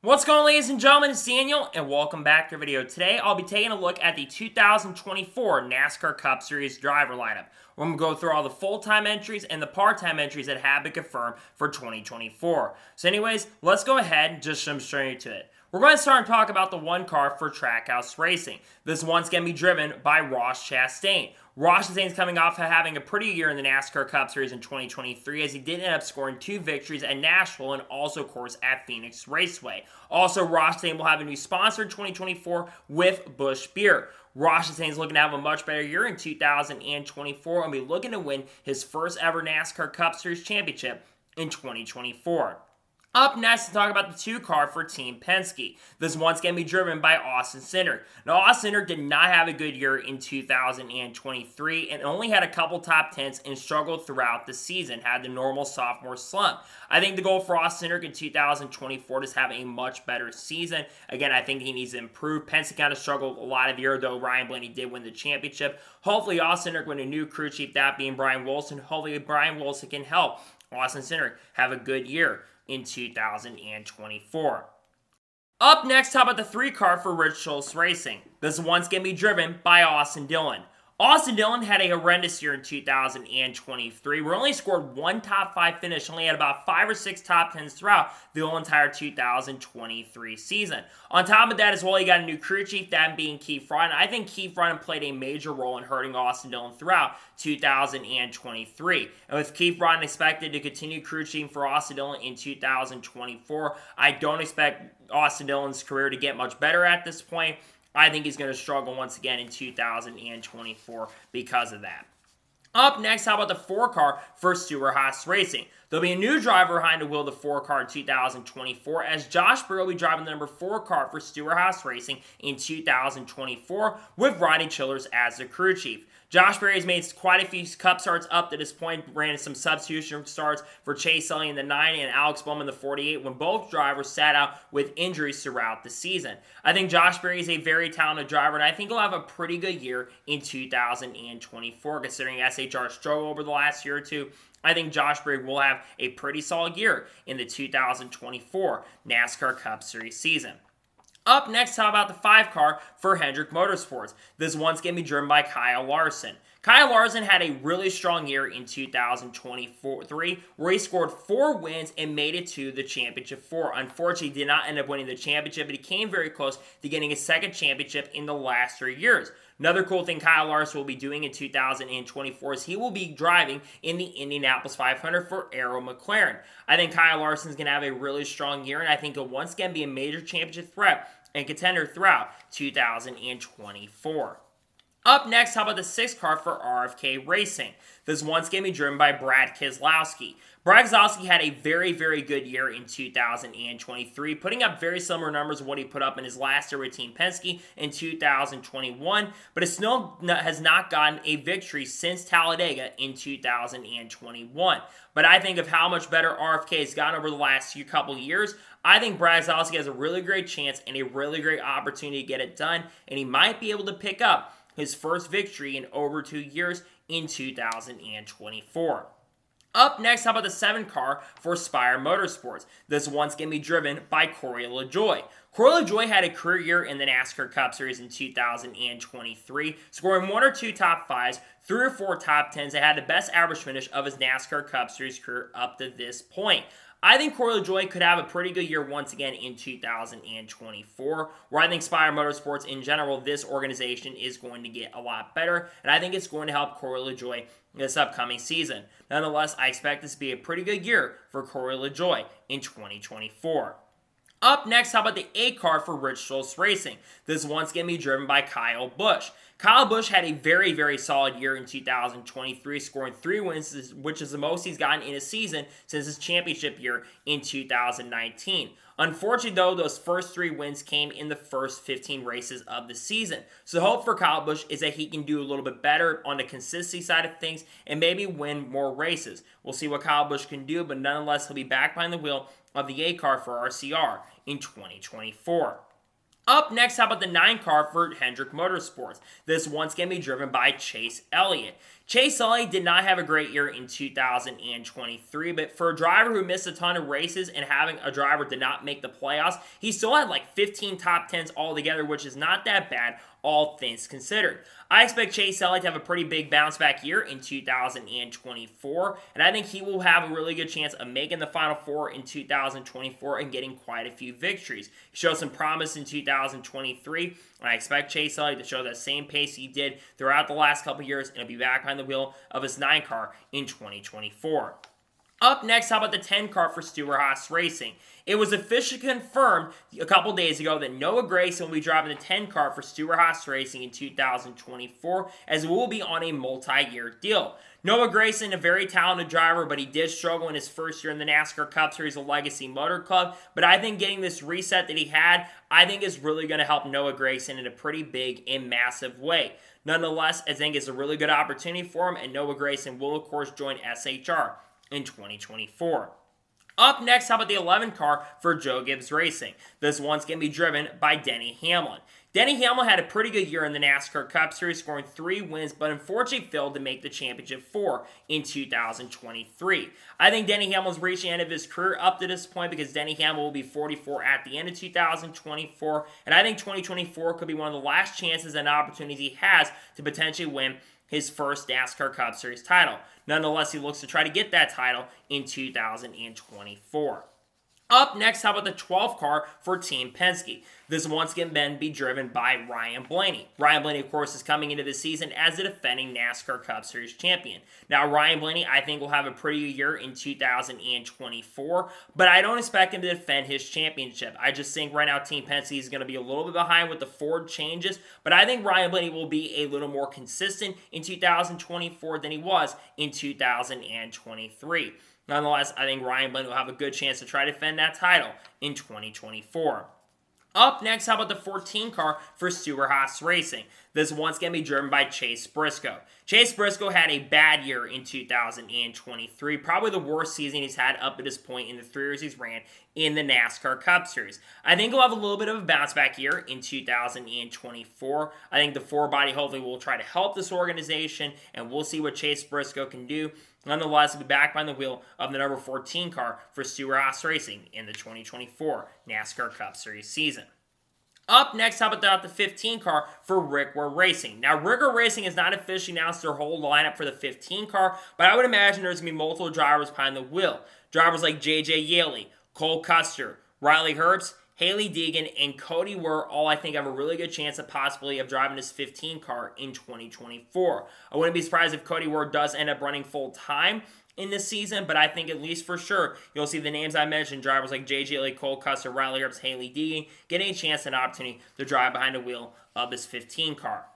What's going on, ladies and gentlemen? It's Daniel, and welcome back to our video. Today, I'll be taking a look at the 2024 NASCAR Cup Series driver lineup. We're going to go through all the full-time entries and the part-time entries that have been confirmed for 2024. So anyways, let's go ahead and just jump straight into it. We're going to start and talk about the one car for Trackhouse Racing. This one's going to be driven by Ross Chastain. Ross Chastain's coming off of having a pretty year in the NASCAR Cup Series in 2023, as he did end up scoring 2 victories at Nashville and also, of course, at Phoenix Raceway. Also, Ross Chastain will have a new sponsor in 2024 with Busch Beer. Ross Chastain's looking to have a much better year in 2024 and be looking to win his first ever NASCAR Cup Series championship in 2024. Up next, to talk about the 2-car for Team Penske. This one's going to be driven by Austin Cindric. Now, Austin Cindric did not have a good year in 2023 and only had a couple top 10s and struggled throughout the season, had the normal sophomore slump. I think the goal for Austin Cindric in 2024 is to have a much better season. Again, I think he needs to improve. Penske kind of struggled a lot of the year, though Ryan Blaney did win the championship. Hopefully, Austin Cindric win a new crew chief, that being Brian Wilson. Hopefully, Brian Wilson can help Austin Cindric have a good year in 2024. Up next, how about the 3-car for Rich Schultz Racing? This one's going to be driven by Austin Dillon. Austin Dillon had a horrendous year in 2023. We only scored 1 top 5 finish, only had about 5 or 6 top 10s throughout the whole entire 2023 season. On top of that as well, he got a new crew chief, that being Keith Ryan. I think Keith Ryan played a major role in hurting Austin Dillon throughout 2023. And with Keith Ryan expected to continue crew chiefing for Austin Dillon in 2024, I don't expect Austin Dillon's career to get much better at this point. I think he's going to struggle once again in 2024 because of that. Up next, how about the 4-car for Stewart-Haas Racing? There'll be a new driver behind the wheel of the 4-car in 2024, as Josh Berry will be driving the number 4 car for Stewart-Haas Racing in 2024 with Rodney Childers as the crew chief. Josh Berry has made quite a few cup starts up to this point, ran some substitution starts for Chase Elliott in the 9 and Alex Bowman in the 48 when both drivers sat out with injuries throughout the season. I think Josh Berry is a very talented driver, and I think he'll have a pretty good year in 2024, considering SHR struggled over the last year or two. I think Josh Berry will have a pretty solid year in the 2024 NASCAR Cup Series season. Up next, how about the 5-car for Hendrick Motorsports? This one's going to be driven by Kyle Larson. Kyle Larson had a really strong year in 2023, where he scored 4 wins and made it to the championship 4. Unfortunately, he did not end up winning the championship, but he came very close to getting his 2nd championship in the last 3 years. Another cool thing Kyle Larson will be doing in 2024 is he will be driving in the Indianapolis 500 for Arrow McLaren. I think Kyle Larson is going to have a really strong year, and I think he'll once again be a major championship threat and contender throughout 2024. Up next, how about the 6-car for RFK Racing? This one's going to be driven by Brad Keselowski. Brad Keselowski had a very, very good year in 2023, putting up very similar numbers of what he put up in his last year with Team Penske in 2021, but it still has not gotten a victory since Talladega in 2021. But I think of how much better RFK has gotten over the last couple years, I think Brad Keselowski has a really great chance and a really great opportunity to get it done, and he might be able to pick up his first victory in over 2 years in 2024. Up next, how about the 7-car for Spire Motorsports? This one's going to be driven by Corey LaJoie. Corey LaJoie had a career year in the NASCAR Cup Series in 2023, scoring 1 or 2 top 5s, 3 or 4 top 10s, and had the best average finish of his NASCAR Cup Series career up to this point. I think Corey LaJoie could have a pretty good year once again in 2024, where I think Spire Motorsports in general, this organization is going to get a lot better, and I think it's going to help Corey LaJoie this upcoming season. Nonetheless, I expect this to be a pretty good year for Corey LaJoie in 2024. Up next, how about the 8-car for Rich Schultz Racing? This one's going to be driven by Kyle Busch. Kyle Busch had a very, very solid year in 2023, scoring 3 wins, which is the most he's gotten in a season since his championship year in 2019. Unfortunately, though, those first 3 wins came in the first 15 races of the season. So the hope for Kyle Busch is that he can do a little bit better on the consistency side of things and maybe win more races. We'll see what Kyle Busch can do, but nonetheless, he'll be back behind the wheel of the 8-car for RCR in 2024. Up next, how about the 9 car for Hendrick Motorsports? This one's going to be driven by Chase Elliott. Chase Elliott did not have a great year in 2023, but for a driver who missed a ton of races and having a driver did not make the playoffs, he still had like 15 top 10s altogether, which is not that bad, all things considered. I expect Chase Elliott to have a pretty big bounce back year in 2024, and I think he will have a really good chance of making the Final Four in 2024 and getting quite a few victories. He showed some promise in 2023, and I expect Chase Elliott to show that same pace he did throughout the last couple years and he'll be back behind the wheel of his 9 car in 2024. Up next, how about the 10 car for Stewart-Haas Racing? It was officially confirmed a couple days ago that Noah Gragson will be driving the 10 car for Stewart-Haas Racing in 2024, as it will be on a multi-year deal. Noah Gragson, a very talented driver, but he did struggle in his first year in the NASCAR Cup Series of Legacy Motor Club. But I think getting this reset that he had, I think is really going to help Noah Gragson in a pretty big and massive way. Nonetheless, I think it's a really good opportunity for him, and Noah Gragson will, of course, join SHR in 2024. Up next, how about the 11 car for Joe Gibbs Racing? This one's going to be driven by Denny Hamlin. Denny Hamlin had a pretty good year in the NASCAR Cup Series, scoring 3 wins, but unfortunately failed to make the championship 4 in 2023. I think Denny Hamlin's reached the end of his career up to this point because Denny Hamlin will be 44 at the end of 2024, and I think 2024 could be one of the last chances and opportunities he has to potentially win his first NASCAR Cup Series title. Nonetheless, he looks to try to get that title in 2024. Up next, how about the 12th car for Team Penske? This once again be driven by Ryan Blaney. Ryan Blaney, of course, is coming into the season as the defending NASCAR Cup Series champion. Now, Ryan Blaney, I think, will have a pretty good year in 2024, but I don't expect him to defend his championship. I just think right now Team Penske is going to be a little bit behind with the Ford changes, but I think Ryan Blaney will be a little more consistent in 2024 than he was in 2023. Nonetheless, I think Ryan Blaney will have a good chance to try to defend that title in 2024. Up next, how about the 14 car for Stewart-Haas Racing? This one's going to be driven by Chase Briscoe. Chase Briscoe had a bad year in 2023, probably the worst season he's had up to this point in the 3 years he's ran in the NASCAR Cup Series. I think he'll have a little bit of a bounce back year in 2024. I think the 4-body hopefully will try to help this organization, and we'll see what Chase Briscoe can do. Nonetheless, he'll be back behind the wheel of the number 14 car for Stewart-Haas Racing in the 2024 NASCAR Cup Series season. Up next, how about the 15 car for Rick Ware Racing? Now, Rick Ware Racing has not officially announced their whole lineup for the 15 car, but I would imagine there's going to be multiple drivers behind the wheel. Drivers like J.J. Yeley, Cole Custer, Riley Herbst, Haley Deegan, and Cody Ware all, I think, have a really good chance of possibly of driving this 15 car in 2024. I wouldn't be surprised if Cody Ware does end up running full-time in this season, but I think at least for sure you'll see the names I mentioned, drivers like J.J. Lee, Cole Custer, Riley Herbst, Haley Deegan, getting a chance and opportunity to drive behind the wheel of this 15 car.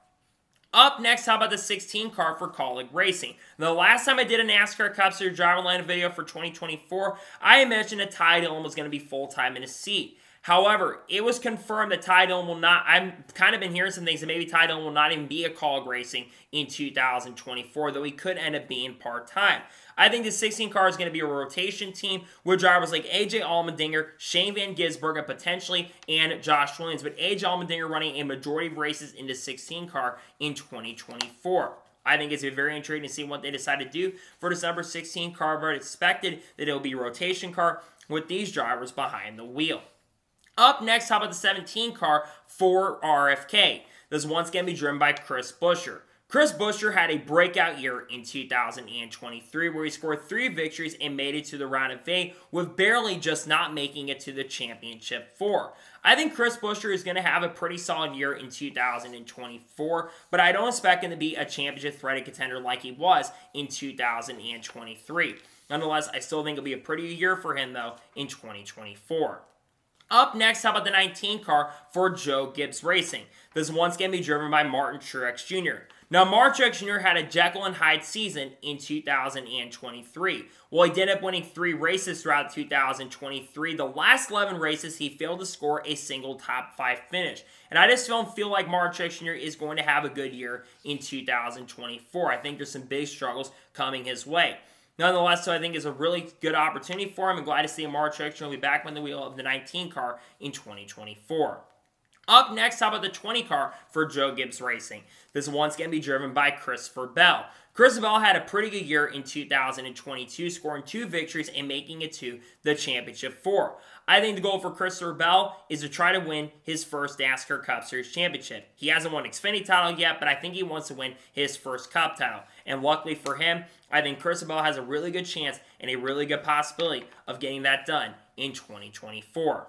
Up next, how about the 16 car for Kaulig Racing? The last time I did a NASCAR Cup Series driver line video for 2024, I mentioned that Ty Dillon was going to be full-time in his seat. However, it was confirmed that Ty Dillon will not, I've kind of been hearing some things that maybe Ty Dillon will not even be a Kaulig Racing in 2024, though he could end up being part-time. I think the 16 car is going to be a rotation team with drivers like AJ Allmendinger, Shane Van Gisbergen potentially, and Josh Williams, but AJ Allmendinger running a majority of races in the 16 car in 2024. I think it's very intriguing to see what they decide to do for this number 16 car, but expected that it will be a rotation car with these drivers behind the wheel. Up next, how about the 17 car for RFK? This one's going to be driven by Chris Buescher. Chris Buescher had a breakout year in 2023 where he scored 3 victories and made it to the round of 8 with barely just not making it to the championship 4. I think Chris Buescher is going to have a pretty solid year in 2024, but I don't expect him to be a championship threatened contender like he was in 2023. Nonetheless, I still think it'll be a pretty good year for him though in 2024. Up next, how about the 19 car for Joe Gibbs Racing? This one's going to be driven by Martin Truex Jr. Now, Martin Truex Jr. had a Jekyll and Hyde season in 2023. While he did end up winning 3 races throughout 2023, the last 11 races, he failed to score a single top 5 finish. And I just don't feel like Martin Truex Jr. is going to have a good year in 2024. I think there's some big struggles coming his way. Nonetheless, so I think it's a really good opportunity for him. I'm glad to see Martin Truex Jr. be back on the wheel of the 19 car in 2024. Up next, how about the 20 car for Joe Gibbs Racing? This one's going to be driven by Christopher Bell. Christopher Bell had a pretty good year in 2022, scoring 2 victories and making it to the Championship 4. I think the goal for Christopher Bell is to try to win his first NASCAR Cup Series championship. He hasn't won Xfinity title yet, but I think he wants to win his first Cup title. And luckily for him, I think Christopher Bell has a really good chance and a really good possibility of getting that done in 2024.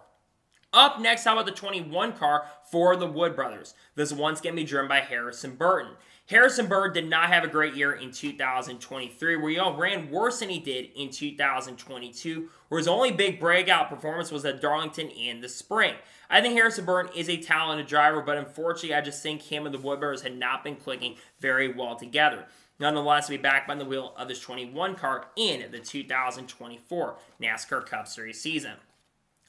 Up next, how about the 21 car for the Wood Brothers? This one's going to be driven by Harrison Burton. Harrison Burton did not have a great year in 2023, where he ran worse than he did in 2022, where his only big breakout performance was at Darlington in the spring. I think Harrison Burton is a talented driver, but unfortunately, I just think him and the Wood Brothers had not been clicking very well together. Nonetheless, we'll be back behind the wheel of this 21 car in the 2024 NASCAR Cup Series season.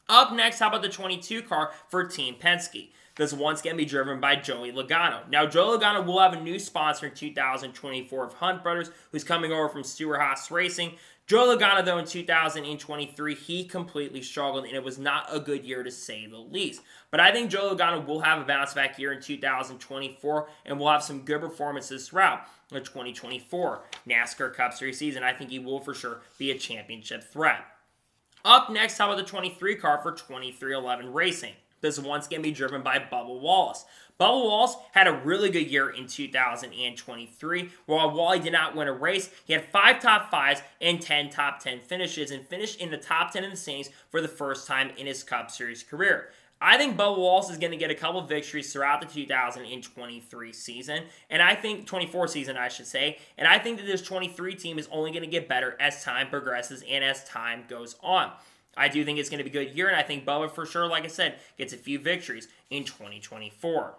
Up next, how about the 22 car for Team Penske? This one's going to be driven by Joey Logano. Now, Joey Logano will have a new sponsor in 2024 of Hunt Brothers, who's coming over from Stewart-Haas Racing. Joey Logano, though, in 2023, he completely struggled, and it was not a good year to say the least. But I think Joey Logano will have a bounce-back year in 2024, and will have some good performances throughout the 2024 NASCAR Cup Series season. I think he will for sure be a championship threat. Up next, how about the 23 car for 23XI Racing? This one's going to be driven by Bubba Wallace. Bubba Wallace had a really good year in 2023. While he did not win a race, he had 5 top 5s and 10 top 10 finishes, and finished in the top 10 in the standings for the first time in his Cup Series career. I think Bubba Wallace is going to get a couple victories throughout the 2023 season, and I think 24 season, I should say, and I think that this 23 team is only going to get better as time progresses and as time goes on. I do think it's going to be a good year, and I think Bubba for sure, like I said, gets a few victories in 2024.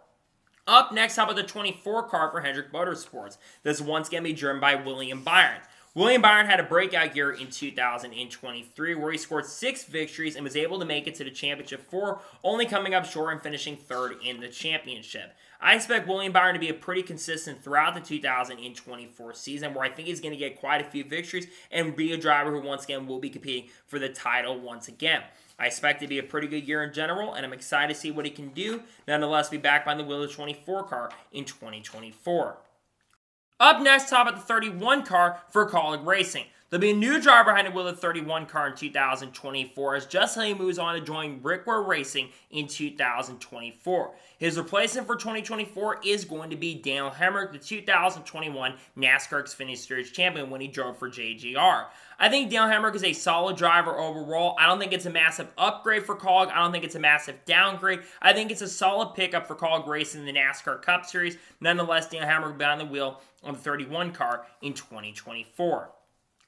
Up next, how about the 24 car for Hendrick Motorsports? This one's going to be driven by William Byron. William Byron had a breakout year in 2023 where he scored 6 victories and was able to make it to the Championship 4, only coming up short and finishing 3rd in the championship. I expect William Byron to be a pretty consistent throughout the 2024 season, where I think he's going to get quite a few victories and be a driver who once again will be competing for the title once again. I expect it to be a pretty good year in general, and I'm excited to see what he can do. Nonetheless, be back behind the wheel of the 24 car in 2024. Up next, how about the 31 car for Kaulig Racing? There'll be a new driver behind the wheel of the 31 car in 2024 as Justin Haley moves on to join Ware Racing in 2024. His replacement for 2024 is going to be Daniel Hemrick, the 2021 NASCAR Xfinity Series champion when he drove for JGR. I think Daniel Hemrick is a solid driver overall. I don't think it's a massive upgrade for Kaulig. I don't think it's a massive downgrade. I think it's a solid pickup for Kaulig Racing in the NASCAR Cup Series. Nonetheless, Daniel Hemrick behind the wheel on the 31 car in 2024.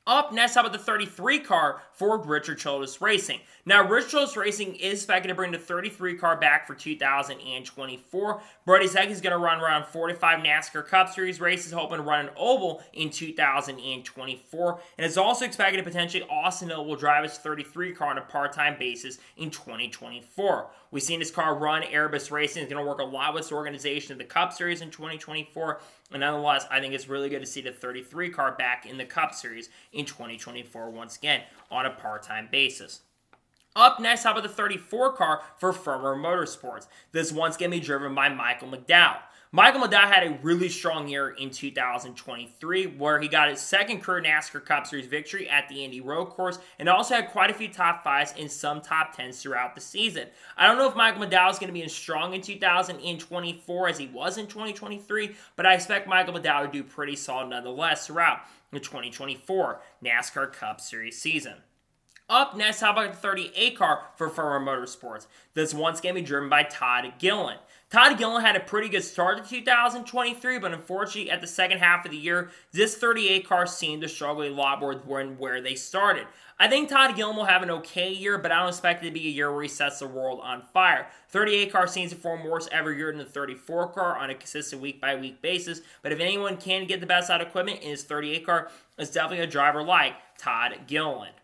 Up next, how about the 33 car for Richard Childress Racing? Now, Richard Childress Racing is expected to bring the 33 car back for 2024. Brody Zeck is going to run around 45 NASCAR Cup Series races, hoping to run an oval in 2024. And it's also expected to potentially Austin Hill will drive his 33 car on a part-time basis in 2024. We've seen this car run. Airbus Racing is going to work a lot with this organization of the Cup Series in 2024. And nonetheless, I think it's really good to see the 33 car back in the Cup Series in 2024 once again on a part-time basis. Up next, how about the 34 car for Firmer Motorsports? This one's going to be driven by Michael McDowell. Michael McDowell had a really strong year in 2023 where he got his second career NASCAR Cup Series victory at the Indy Road Course and also had quite a few top 5s and some top 10s throughout the season. I don't know if Michael McDowell is going to be as strong in 2024 as he was in 2023, but I expect Michael McDowell to do pretty solid nonetheless throughout the 2024 NASCAR Cup Series season. Up next, how about the 38 car for Firmer Motorsports? This one's going to be driven by Todd Gilliland. Todd Gilliland had a pretty good start to 2023, but unfortunately at the second half of the year, this 38 car seemed to struggle a lot more than where they started. I think Todd Gilliland will have an okay year, but I don't expect it to be a year where he sets the world on fire. 38 car seems to perform worse every year than the 34 car on a consistent week-by-week basis, but if anyone can get the best out of equipment in his 38 car, it's definitely a driver like Todd Gilliland.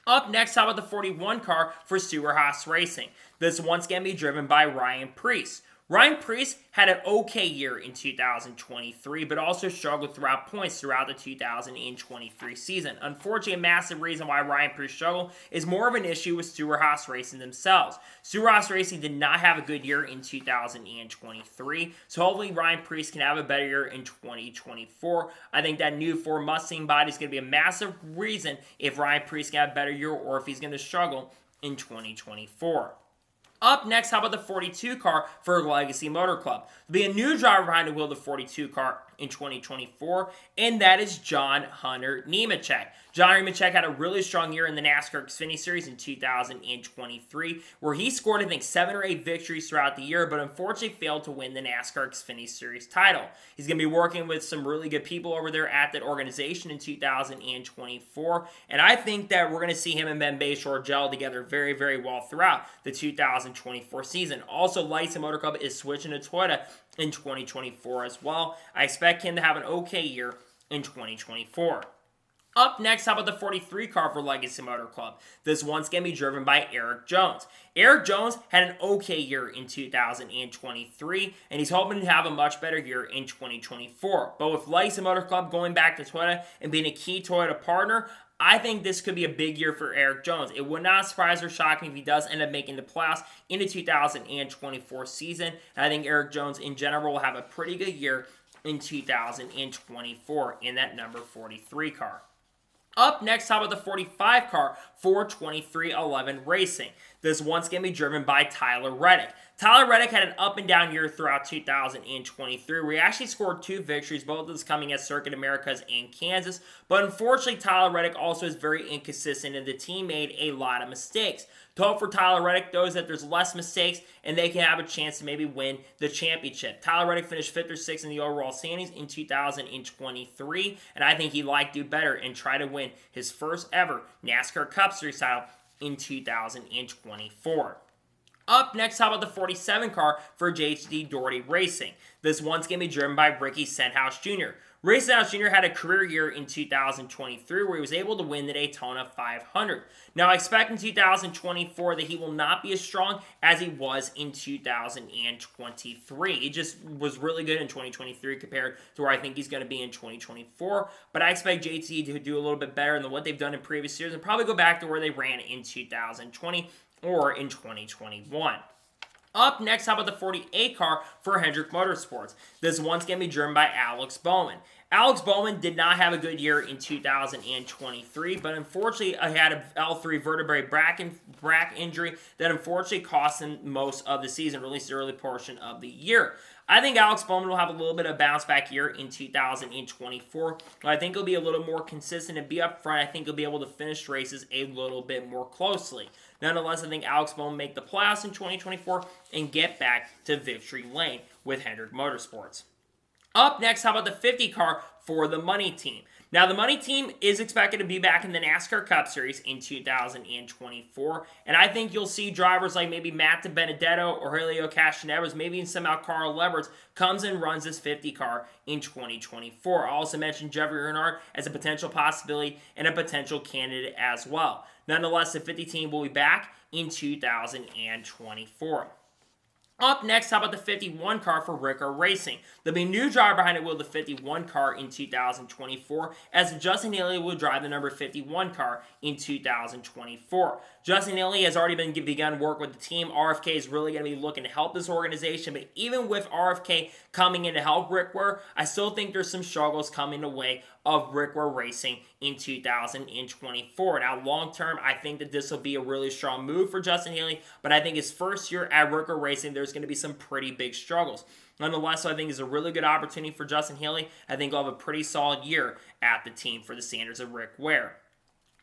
Up next, how about the 41 car for Stewart-Haas Racing? This one's going to be driven by Ryan Preece. Ryan Preece had an okay year in 2023, but also struggled throughout points throughout the 2023 season. Unfortunately, a massive reason why Ryan Preece struggled is more of an issue with Stewart-Haas Racing themselves. Stewart-Haas Racing did not have a good year in 2023, so hopefully Ryan Preece can have a better year in 2024. I think that new Ford Mustang body is going to be a massive reason if Ryan Preece can have a better year or if he's going to struggle in 2024. Up next, how about the 42 car for Legacy Motor Club? There'll be a new driver behind the wheel of the 42 car in 2024, and that is John Hunter Nemechek. John Hunter Nemechek had a really strong year in the NASCAR Xfinity Series in 2023, where he scored, I think, 7 or 8 victories throughout the year, but unfortunately failed to win the NASCAR Xfinity Series title. He's going to be working with some really good people over there at that organization in 2024, and I think that we're going to see him and Ben Bayshore gel together very, very well throughout the 2024 season. Also, Legacy Motor Club is switching to Toyota in 2024 as well. I expect him to have an okay year in 2024. Up next, how about the 43 car for Legacy Motor Club? This one's going to be driven by Eric Jones. Eric Jones had an okay year in 2023, and he's hoping to have a much better year in 2024. But with Legacy Motor Club going back to Toyota and being a key Toyota partner, I think this could be a big year for Eric Jones. It would not surprise or shock me if he does end up making the playoffs in the 2024 season. And I think Eric Jones in general will have a pretty good year in 2024 in that number 43 car. Up next, how about the 45 car for 2311 Racing? This one's going to be driven by Tyler Reddick. Tyler Reddick had an up and down year throughout 2023, where he actually scored 2 victories, both of those coming at Circuit Americas and Kansas. But unfortunately, Tyler Reddick also is very inconsistent, and the team made a lot of mistakes. To hope for Tyler Reddick, though, is that there's less mistakes, and they can have a chance to maybe win the championship. Tyler Reddick finished 5th or 6th in the overall standings in 2023, and I think he'd like to do better and try to win his first ever NASCAR Cup Series title in 2024. Up next, how about the 47 car for JHD Doherty Racing? This one's going to be driven by Ricky Stenhouse Jr. Ricky Stenhouse Jr. had a career year in 2023 where he was able to win the Daytona 500. Now, I expect in 2024 that he will not be as strong as he was in 2023. He just was really good in 2023 compared to where I think he's going to be in 2024. But I expect JT to do a little bit better than what they've done in previous years and probably go back to where they ran in 2020 or in 2021. Up next, how about the 48 car for Hendrick Motorsports? This one's going to be driven by Alex Bowman. Alex Bowman did not have a good year in 2023, but unfortunately he had an L3 vertebrae brack injury that unfortunately cost him most of the season, or at least the early portion of the year. I think Alex Bowman will have a little bit of bounce back year in 2024. But I think he'll be a little more consistent and be up front. I think he'll be able to finish races a little bit more closely. Nonetheless, I think Alex Bowman will make the playoffs in 2024 and get back to victory lane with Hendrick Motorsports. Up next, how about the 50 car for the Money Team? Now, the Money Team is expected to be back in the NASCAR Cup Series in 2024, and I think you'll see drivers like maybe Matt DiBenedetto or Helio Castroneves, maybe even somehow Carl Leverts, comes and runs this 50 car in 2024. I also mentioned Jeffrey Earnhardt as a potential possibility and a potential candidate as well. Nonetheless, the 50 team will be back in 2024. Up next, how about the 51 car for Ricker Racing? There'll be a new driver behind the wheel of the 51 car in 2024, as Justin Haley will drive the number 51 car in 2024. Justin Haley has already begun work with the team. RFK is really going to be looking to help this organization, but even with RFK coming in to help Rick Ware, I still think there's some struggles coming the way of Rick Ware Racing in 2024. Now, long term, I think that this will be a really strong move for Justin Haley, but I think his first year at Rick Ware Racing, there's going to be some pretty big struggles. Nonetheless, I think it's a really good opportunity for Justin Haley. I think he'll have a pretty solid year at the team for the standards of Rick Ware.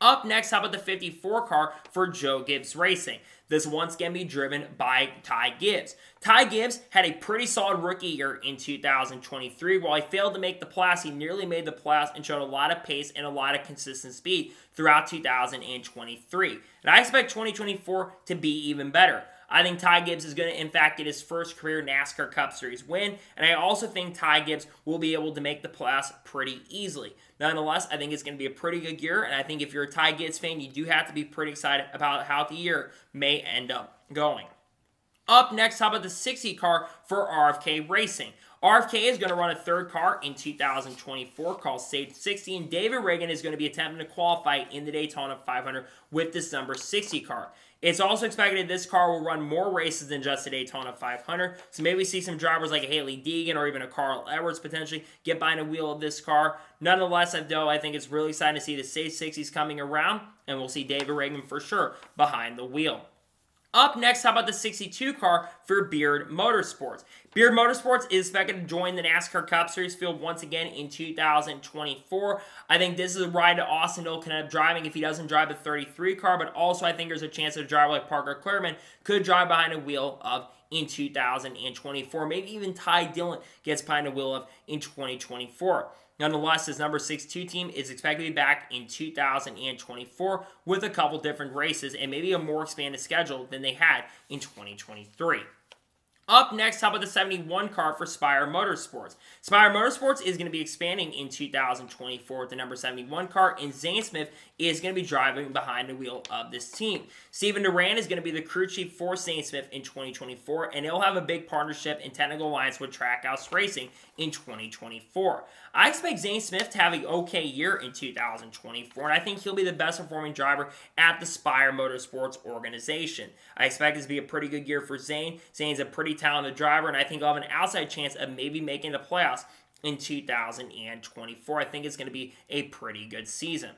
Up next, how about the 54 car for Joe Gibbs Racing? This one's going to be driven by Ty Gibbs. Ty Gibbs had a pretty solid rookie year in 2023. While he failed to make the playoffs, he nearly made the playoffs and showed a lot of pace and a lot of consistent speed throughout 2023. And I expect 2024 to be even better. I think Ty Gibbs is going to, in fact, get his first career NASCAR Cup Series win, and I also think Ty Gibbs will be able to make the playoffs pretty easily. Nonetheless, I think it's going to be a pretty good year, and I think if you're a Ty Gibbs fan, you do have to be pretty excited about how the year may end up going. Up next, how about the 60 car for RFK Racing? RFK is going to run a third car in 2024 called Stage 60, and David Reagan is going to be attempting to qualify in the Daytona 500 with this number 60 car. It's also expected this car will run more races than just the Daytona 500, so maybe we see some drivers like a Haley Deegan or even a Carl Edwards potentially get behind the wheel of this car. Nonetheless, though, I think it's really exciting to see the Stage 60s coming around, and we'll see David Reagan for sure behind the wheel. Up next, how about the 62 car for Beard Motorsports? Beard Motorsports is expected to join the NASCAR Cup Series field once again in 2024. I think this is a ride that Austin Hill can end up driving if he doesn't drive the 33 car, but also I think there's a chance that a driver like Parker Clearman could drive behind the wheel of in 2024. Maybe even Ty Dillon gets behind the wheel of in 2024. Nonetheless, this number 62 team is expected to be back in 2024 with a couple different races and maybe a more expanded schedule than they had in 2023. Up next, how about the 71 car for Spire Motorsports? Spire Motorsports is going to be expanding in 2024 with the number 71 car, and Zane Smith is going to be driving behind the wheel of this team. Steven Duran is going to be the crew chief for Zane Smith in 2024, and he'll have a big partnership and technical alliance with Trackhouse Racing in 2024. I expect Zane Smith to have an okay year in 2024, and I think he'll be the best performing driver at the Spire Motorsports organization. I expect this to be a pretty good year for Zane. Zane's a pretty talented driver, and I think he'll have an outside chance of maybe making the playoffs in 2024. I think it's going to be a pretty good season.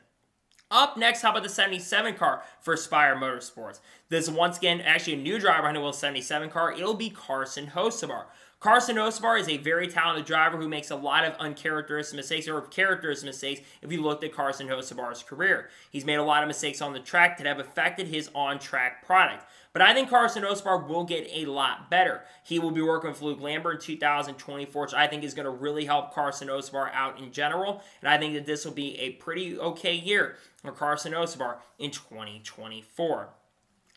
Up next, how about the 77 car for Spire Motorsports? This is once again actually a new driver on the 77 car. It'll be Carson Hocevar. Carson Hocevar is a very talented driver who makes a lot of uncharacteristic mistakes or characteristic mistakes if you looked at Carson Hocevar's career. He's made a lot of mistakes on the track that have affected his on-track product. But I think Carson Hocevar will get a lot better. He will be working with Luke Lambert in 2024, which I think is going to really help Carson Hocevar out in general. And I think that this will be a pretty okay year for Carson Hocevar in 2024.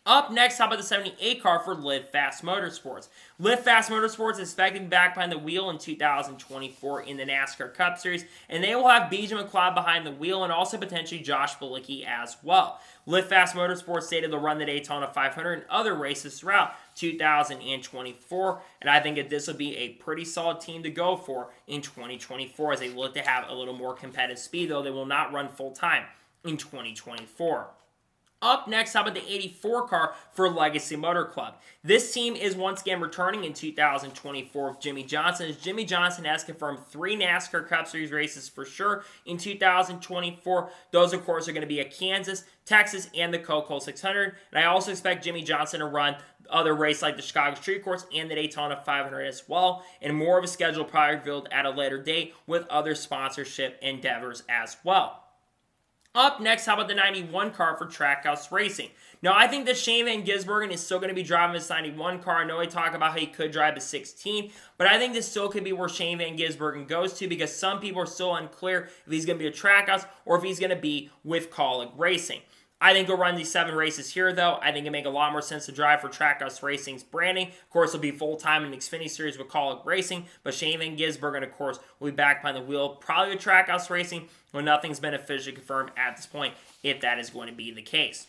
Up next, how about the 78 car for Live Fast Motorsports? Live Fast Motorsports is expected to be back behind the wheel in 2024 in the NASCAR Cup Series, and they will have BJ McLeod behind the wheel and also potentially Josh Bilicki as well. Live Fast Motorsports stated they'll run the Daytona 500 and other races throughout 2024, and I think that this will be a pretty solid team to go for in 2024 as they look to have a little more competitive speed, though they will not run full-time in 2024. Up next, how about the 84 car for Legacy Motor Club? This team is once again returning in 2024 with Jimmy Johnson, as Jimmy Johnson has confirmed 3 NASCAR Cup Series races for sure in 2024. Those, of course, are going to be at Kansas, Texas, and the Coca-Cola 600. And I also expect Jimmy Johnson to run other races like the Chicago Street Course and the Daytona 500 as well. And more of a schedule probably revealed at a later date with other sponsorship endeavors as well. Up next, how about the 91 car for Trackhouse Racing? Now, I think that Shane Van Gisbergen is still going to be driving this 91 car. I know I talk about how he could drive the 16, but I think this still could be where Shane Van Gisbergen goes to because some people are still unclear if he's going to be a Trackhouse or if he's going to be with Kaulig Racing. I think he'll run these 7 races here, though. I think it'll make a lot more sense to drive for Trackhouse Racing's branding. Of course, he'll be full-time in the Xfinity Series with Kaulig Racing, but Shane Van Gisbergen, of course, will be back behind the wheel, probably with Trackhouse Racing, when nothing's been officially confirmed at this point, if that is going to be the case.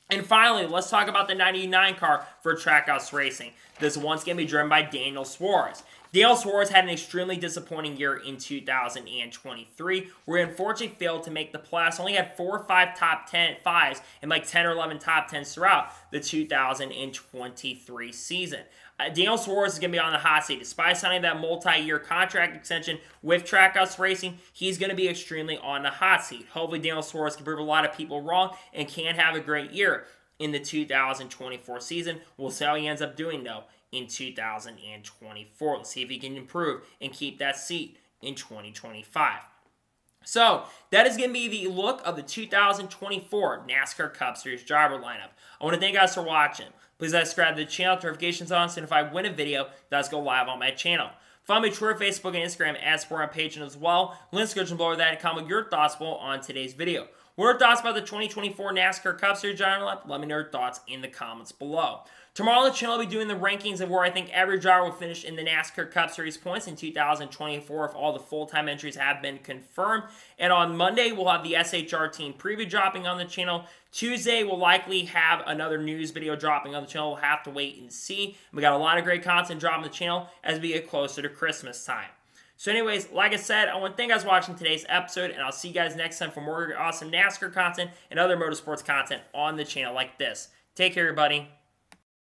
And finally, let's talk about the 99 car for Trackhouse Racing. This is once going to be driven by Daniel Suarez. Daniel Suarez had an extremely disappointing year in 2023, where he unfortunately failed to make the playoffs. Only had 4 or 5 top 10 5s and like 10 or 11 top 10s throughout the 2023 season. Daniel Suarez is going to be on the hot seat. Despite signing that multi-year contract extension with Trackhouse Racing, he's going to be extremely on the hot seat. Hopefully, Daniel Suarez can prove a lot of people wrong and can have a great year in the 2024 season. We'll see how he ends up doing, though, in 2024. Let's see if he can improve and keep that seat in 2025. So, that is going to be the look of the 2024 NASCAR Cup Series driver lineup. I want to thank you guys for watching. Please subscribe to the channel, notifications on, so if I win a video, that's go live on my channel. Follow me on Twitter, Facebook, and Instagram at Spire on page as well. Links description below that, and comment your thoughts below on today's video. What are your thoughts about the 2024 NASCAR Cup Series driver lineup? Let me know your thoughts in the comments below. Tomorrow on the channel, I'll be doing the rankings of where I think every driver will finish in the NASCAR Cup Series points in 2024 if all the full-time entries have been confirmed. And on Monday, we'll have the SHR team preview dropping on the channel. Tuesday, we'll likely have another news video dropping on the channel. We'll have to wait and see. We got a lot of great content dropping on the channel as we get closer to Christmas time. So anyways, like I said, I want to thank you guys for watching today's episode, and I'll see you guys next time for more awesome NASCAR content and other motorsports content on the channel like this. Take care, everybody.